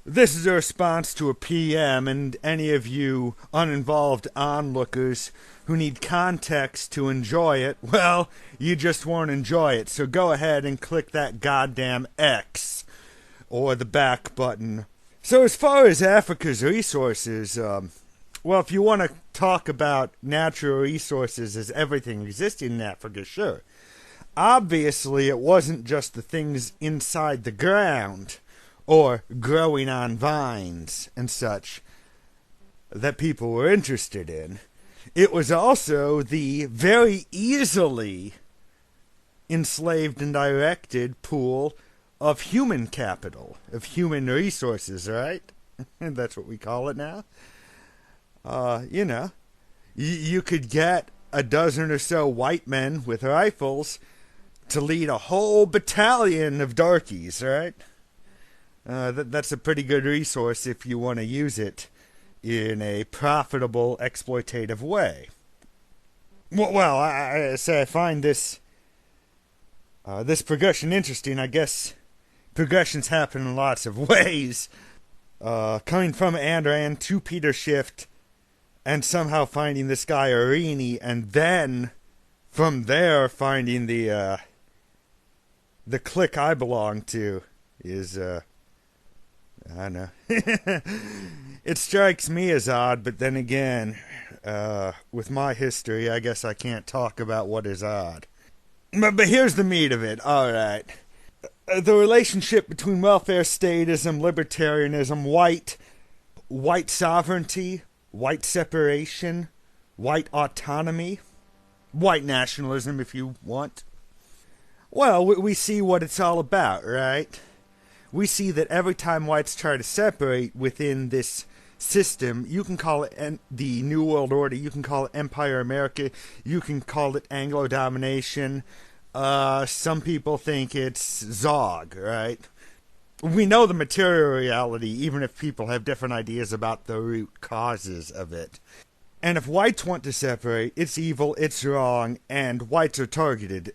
This is a response to a PM, and any of you uninvolved onlookers who need context to enjoy it, well, you just won't enjoy it. So go ahead and click that goddamn X or the back button. So as far as Africa's resources, well, if you want to talk about natural resources as everything existing in Africa, sure. Obviously, it wasn't just the things inside the ground or growing on vines and such that people were interested in. It was also the very easily enslaved and directed pool of human capital, of human resources, right? That's what we call it now. You could get a dozen or so white men with rifles to lead a whole battalion of darkies, right? That's a pretty good resource if you want to use it in a profitable, exploitative way. Well, I find this progression interesting. I guess progressions happen in lots of ways. Coming from Ayn Rand to Peter Schiff, and somehow finding this guy Arini, and then from there finding the clique I belong to is I don't know. It strikes me as odd, but then again, with my history, I guess I can't talk about what is odd. But here's the meat of it. All right. The relationship between welfare statism, libertarianism, white sovereignty, white separation, white autonomy, white nationalism, if you want. Well, we see what it's all about, right? We see that every time whites try to separate within this system, you can call it the New World Order, you can call it Empire America, you can call it Anglo domination. Some people think it's Zog, right? We know the material reality, even if people have different ideas about the root causes of it. And if whites want to separate, it's evil, it's wrong, and whites are targeted.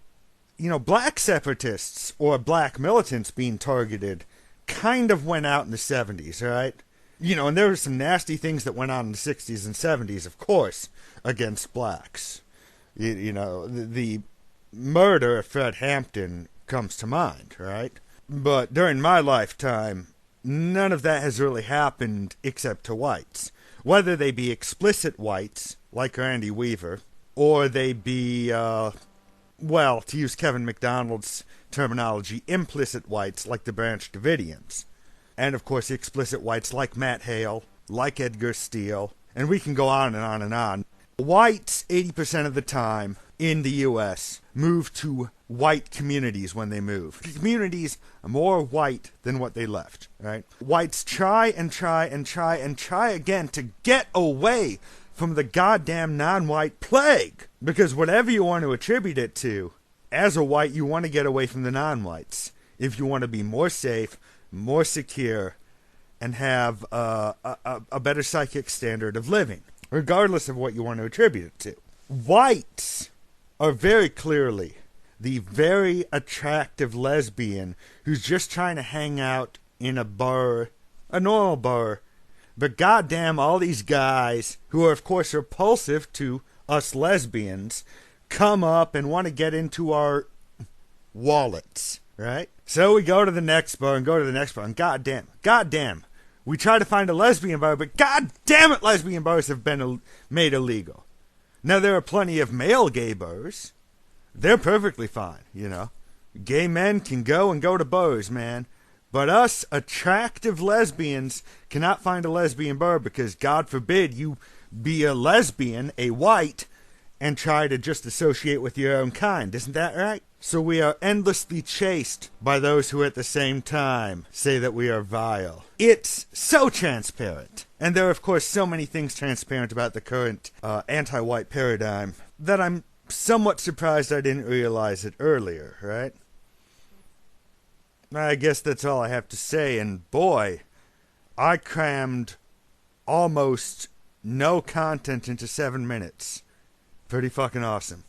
You know, black separatists or black militants being targeted kind of went out in the 70s, right? You know, and there were some nasty things that went on in the 60s and 70s, of course, against blacks. You know, the murder of Fred Hampton comes to mind, right? But during my lifetime, none of that has really happened except to whites. Whether they be explicit whites, like Randy Weaver, or they be, well, to use Kevin MacDonald's terminology, implicit whites like the Branch Davidians. And, of course, explicit whites like Matt Hale, like Edgar Steele, and we can go on and on and on. Whites, 80% of the time in the U.S., move to white communities when they move. Communities more white than what they left, right? Whites try and try and try and try again to get away from the goddamn non-white plague. Because whatever you want to attribute it to, as a white, you want to get away from the non-whites. If you want to be more safe, more secure, and have a better psychic standard of living, regardless of what you want to attribute it to. Whites are very clearly the very attractive lesbian who's just trying to hang out in a bar, a normal bar. But goddamn, all these guys, who are of course repulsive to us lesbians, come up and want to get into our wallets, right? So we go to the next bar and go to the next bar, and goddamn, we try to find a lesbian bar, but goddamn it, lesbian bars have been made illegal. Now, there are plenty of male gay bars. They're perfectly fine, you know. Gay men can go to bars, man. But us attractive lesbians cannot find a lesbian bar because, God forbid, you be a lesbian, a white, and try to just associate with your own kind. Isn't that right? So we are endlessly chased by those who at the same time say that we are vile. It's so transparent. And there are, of course, so many things transparent about the current anti-white paradigm that I'm somewhat surprised I didn't realize it earlier, right? I guess that's all I have to say, and boy, I crammed almost no content into 7 minutes. Pretty fucking awesome.